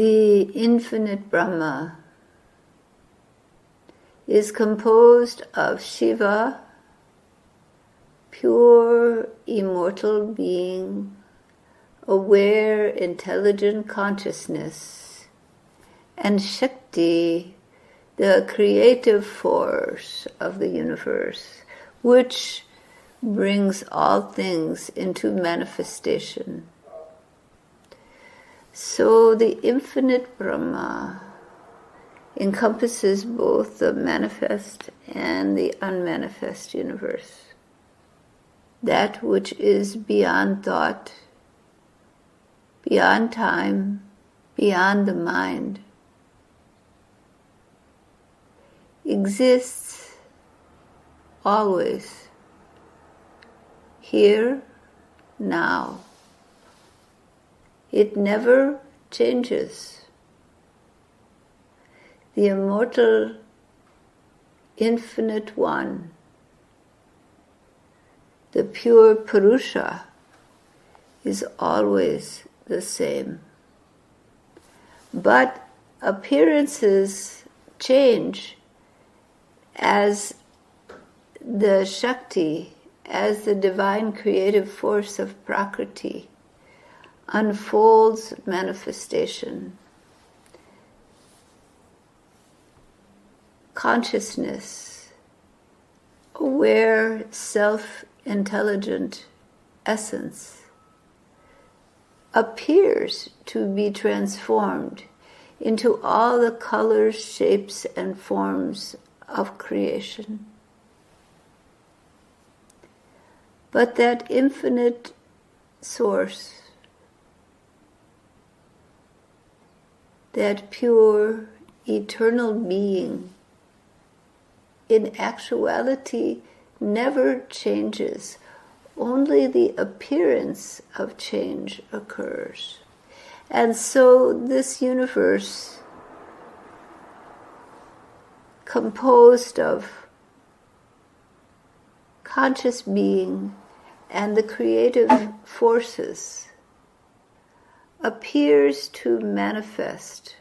The Infinite Brahma is composed of Shiva, pure, immortal being, aware, intelligent consciousness, and Shakti, the creative force of the universe, which brings all things into manifestation. So the Infinite Brahma encompasses both the manifest and the unmanifest universe. That which is beyond thought, beyond time, beyond the mind, exists always, here, now. It never changes. The immortal, infinite one, the pure Purusha, is always the same. But appearances change as the Shakti, as the divine creative force of Prakriti, unfolds manifestation. Consciousness, aware, self-intelligent essence, appears to be transformed into all the colors, shapes, and forms of creation. But that infinite source, that pure, eternal being, in actuality never changes. Only the appearance of change occurs. And so this universe, composed of conscious being and the creative forces, appears to manifest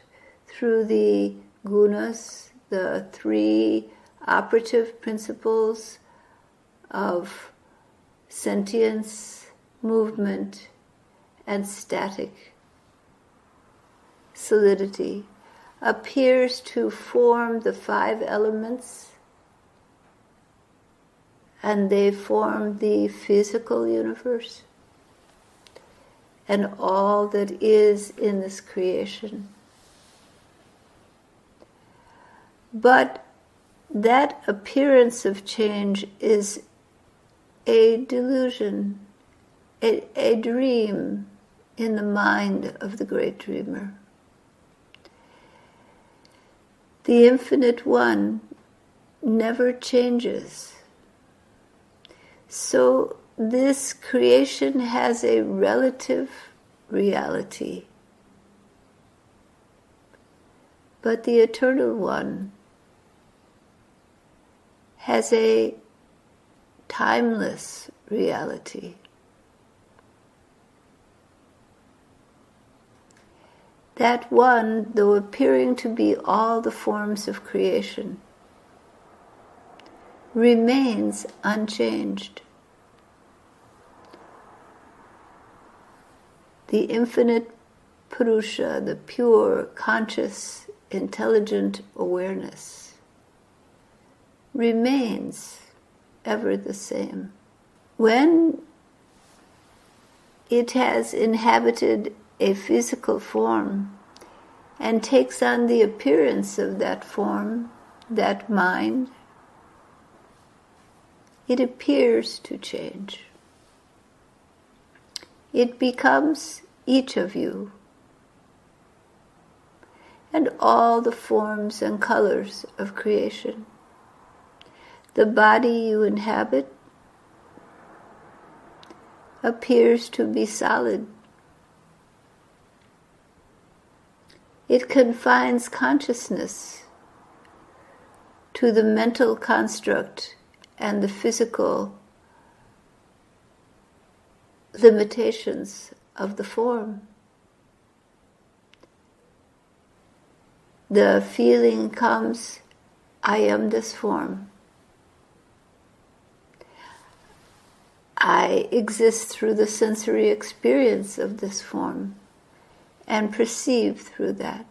through the gunas, the three operative principles of sentience, movement, and static solidity, appears to form the five elements, and they form the physical universe and all that is in this creation. But that appearance of change is a delusion, a dream in the mind of the great dreamer. The Infinite One never changes. So this creation has a relative reality. But the Eternal One has a timeless reality. That one, though appearing to be all the forms of creation, remains unchanged. The infinite Purusha, the pure, conscious, intelligent awareness, remains ever the same. When it has inhabited a physical form and takes on the appearance of that form, that mind, it appears to change. It becomes each of you, and all the forms and colors of creation. The body you inhabit appears to be solid. It confines consciousness to the mental construct and the physical limitations of the form. the feeling comes, I am this form. I exist through the sensory experience of this form and perceive through that.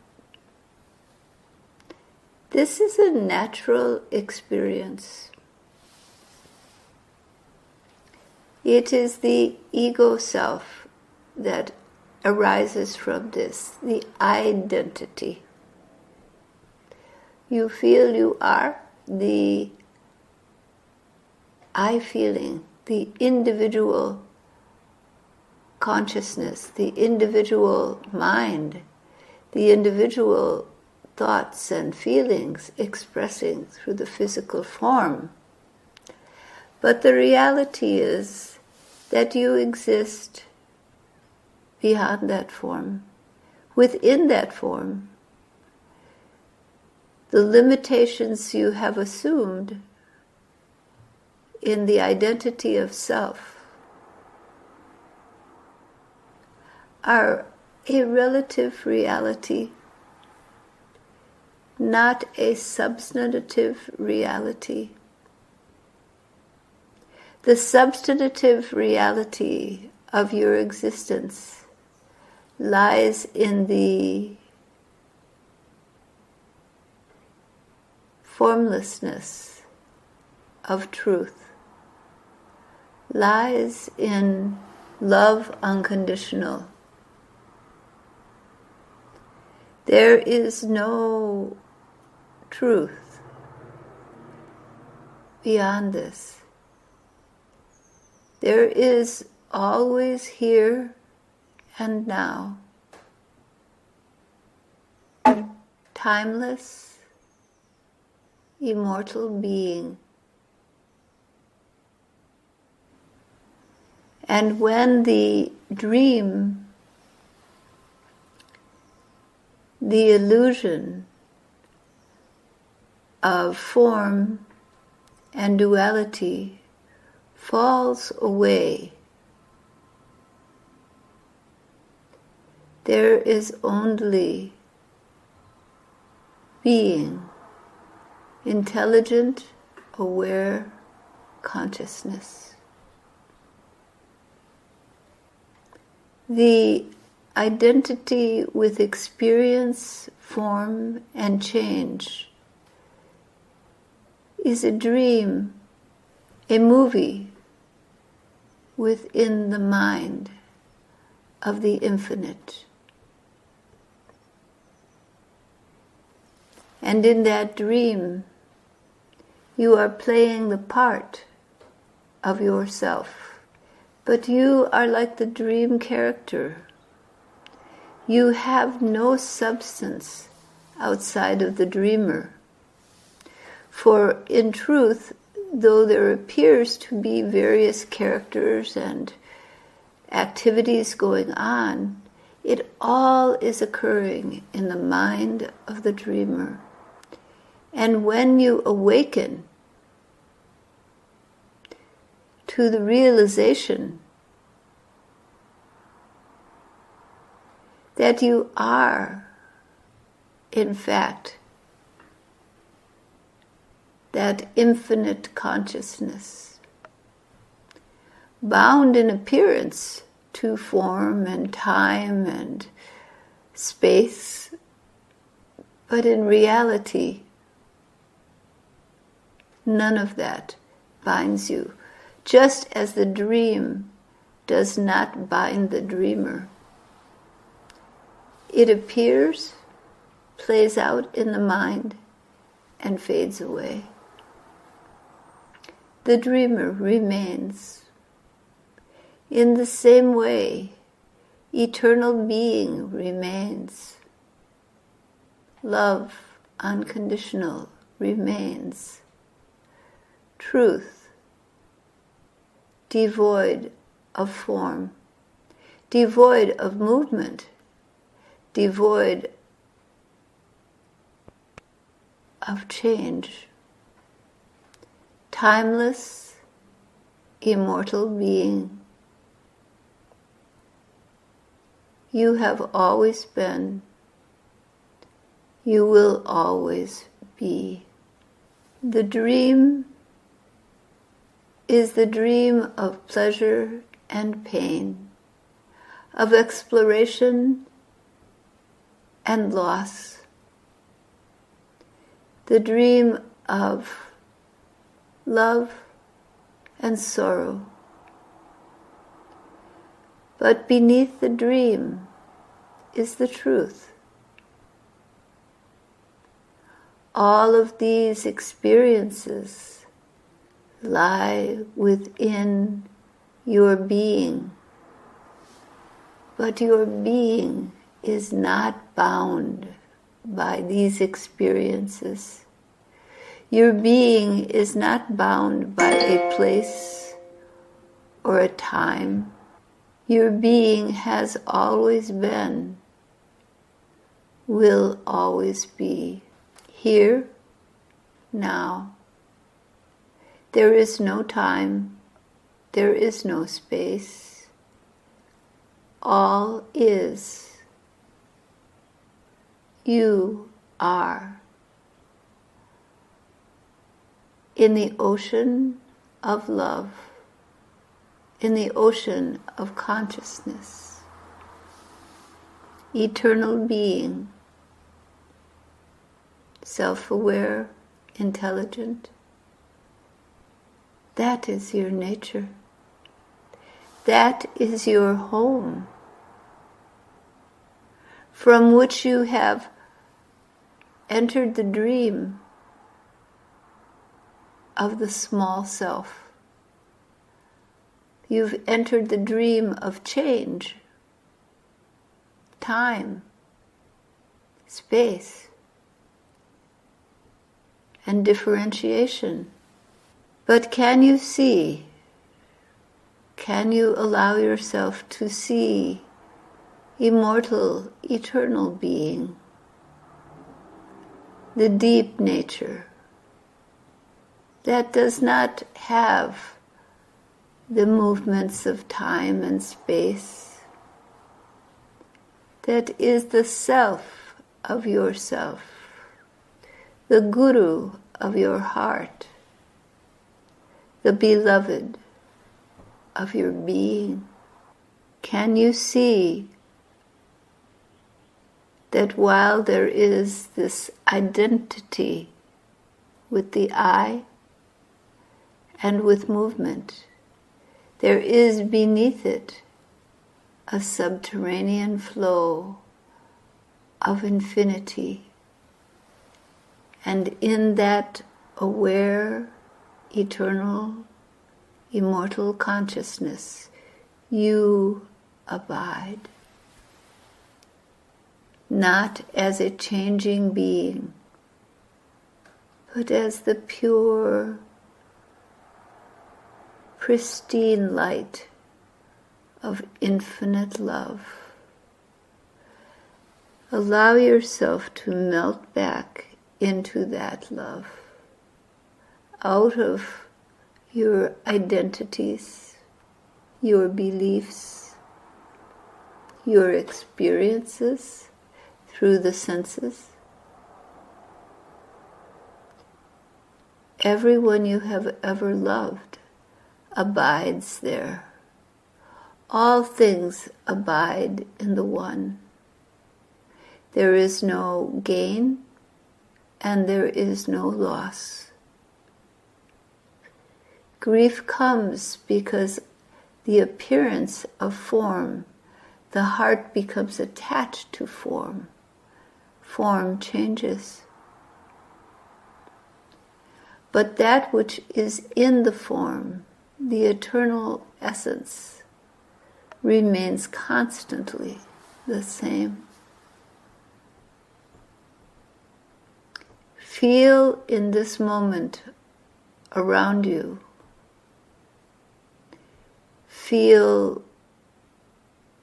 This is a natural experience. It is the ego self that arises from this, the identity. You feel you are the I feeling, the individual consciousness, the individual mind, the individual thoughts and feelings expressing through the physical form. But the reality is that you exist beyond that form, within that form. The limitations you have assumed in the identity of self are a relative reality, not a substantive reality. The substantive reality of your existence lies in the formlessness of truth, lies in love unconditional. There is no truth beyond this. There is always here and now, timeless, immortal being. And when the dream, the illusion of form and duality falls away, there is only being, intelligent, aware consciousness. The identity with experience, form, and change is a dream, a movie within the mind of the infinite. And in that dream, you are playing the part of yourself, but you are like the dream character. You have no substance outside of the dreamer. For in truth, though there appears to be various characters and activities going on, it all is occurring in the mind of the dreamer. And when you awaken to the realization that you are, in fact, that infinite consciousness, bound in appearance to form and time and space, but in reality, none of that binds you, just as the dream does not bind the dreamer. It appears, plays out in the mind, and fades away. The dreamer remains. In the same way, eternal being remains. Love, unconditional, remains. Truth, devoid of form, devoid of movement, devoid of change. Timeless, immortal being. You have always been, You will always be. The dream is the dream of pleasure and pain, of exploration and loss, the dream of love and sorrow. But beneath the dream is the truth. All of these experiences lie within your being, but your being is not bound by these experiences. Your being is not bound by a place or a time. Your being has always been, will always be, here, now. There is no time, there is no space. All is. You are. In the ocean of love, in the ocean of consciousness, eternal being, self-aware, intelligent. That is your nature. That is your home, from which you have entered the dream of the small self. You've entered the dream of change, time, space, and differentiation. But can you see? Can you allow yourself to see immortal, eternal being, the deep nature that does not have the movements of time and space, that is the self of yourself, the guru of your heart, the beloved of your being? Can you see that while there is this identity with the I and with movement, there is beneath it a subterranean flow of infinity, and in that aware, eternal, immortal consciousness, you abide. Not as a changing being, but as the pure, pristine light of infinite love. Allow yourself to melt back into that love, out of your identities, your beliefs, your experiences through the senses. Everyone you have ever loved abides there. All things abide in the One. There is no gain and there is no loss. Grief comes because the appearance of form, the heart becomes attached to form. Form changes. But that which is in the form, the eternal essence, remains constantly the same. Feel in this moment around you. Feel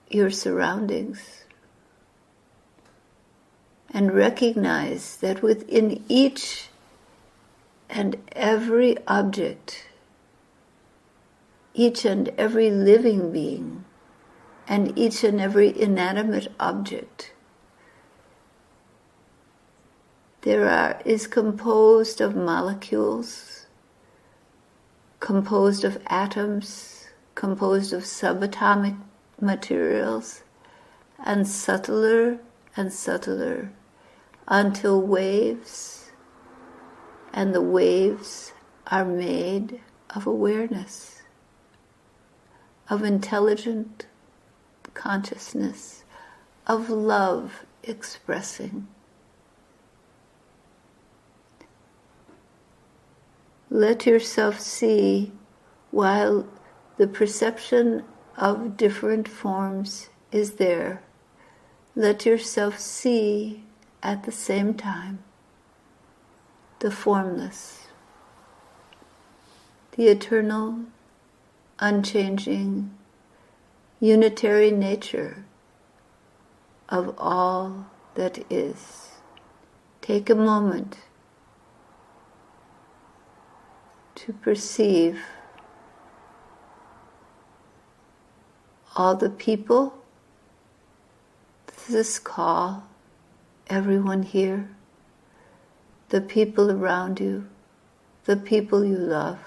your surroundings. And recognize that within each and every object, each and every living being, and each and every inanimate object, is composed of molecules, composed of atoms, composed of subatomic materials, and subtler, until waves, and the waves are made of awareness, of intelligent consciousness, of love expressing. Let yourself see, while the perception of different forms is there, let yourself see at the same time the formless, the eternal, unchanging, unitary nature of all that is. Take a moment to perceive all the people, this call, everyone here, the people around you, the people you love,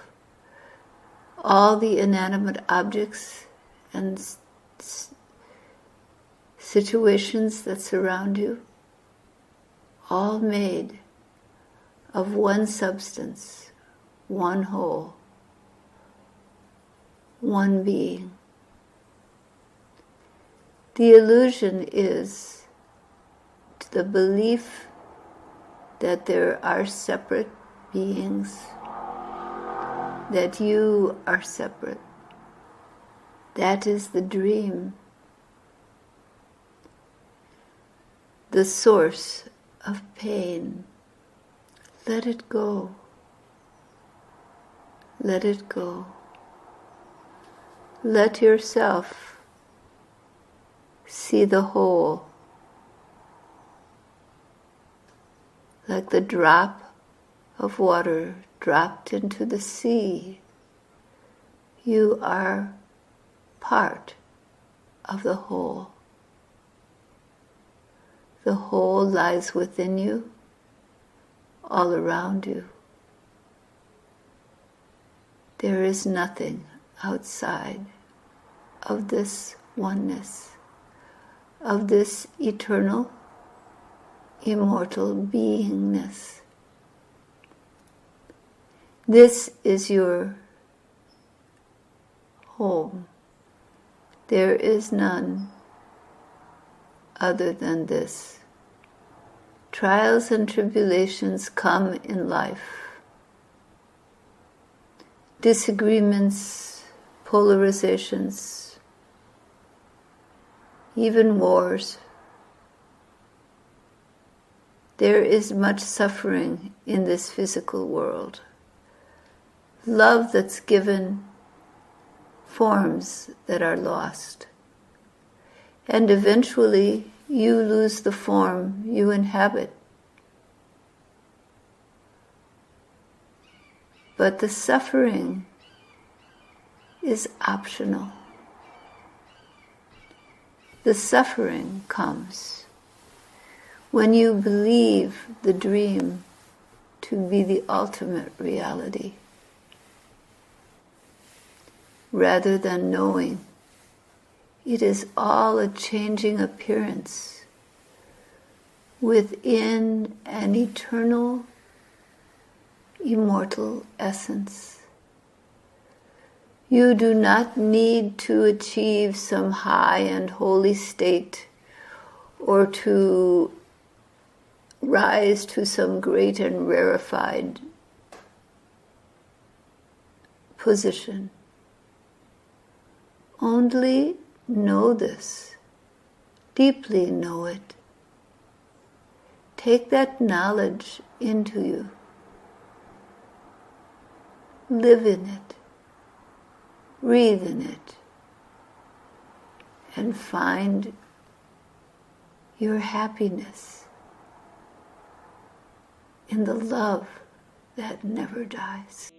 all the inanimate objects and situations that surround you, all made of one substance, one whole, one being. The illusion is the belief that there are separate beings, that you are separate. That is the dream, the source of pain. Let it go. Let it go. Let yourself see the whole, like the drop of water dropped into the sea. You are part of the whole. The whole lies within you, all around you. There is nothing outside of this oneness, of this eternal, immortal beingness. This is your home. There is none other than this. Trials and tribulations come in life. Disagreements, polarizations, even wars. There is much suffering in this physical world. Love that's given, forms that are lost. And eventually you lose the form you inhabit. But the suffering is optional. The suffering comes when you believe the dream to be the ultimate reality, rather than knowing it is all a changing appearance within an eternal, immortal essence. You do not need to achieve some high and holy state or to rise to some great and rarefied position. Only know this, deeply know it. Take that knowledge into you. Live in it, breathe in it, and find your happiness in the love that never dies.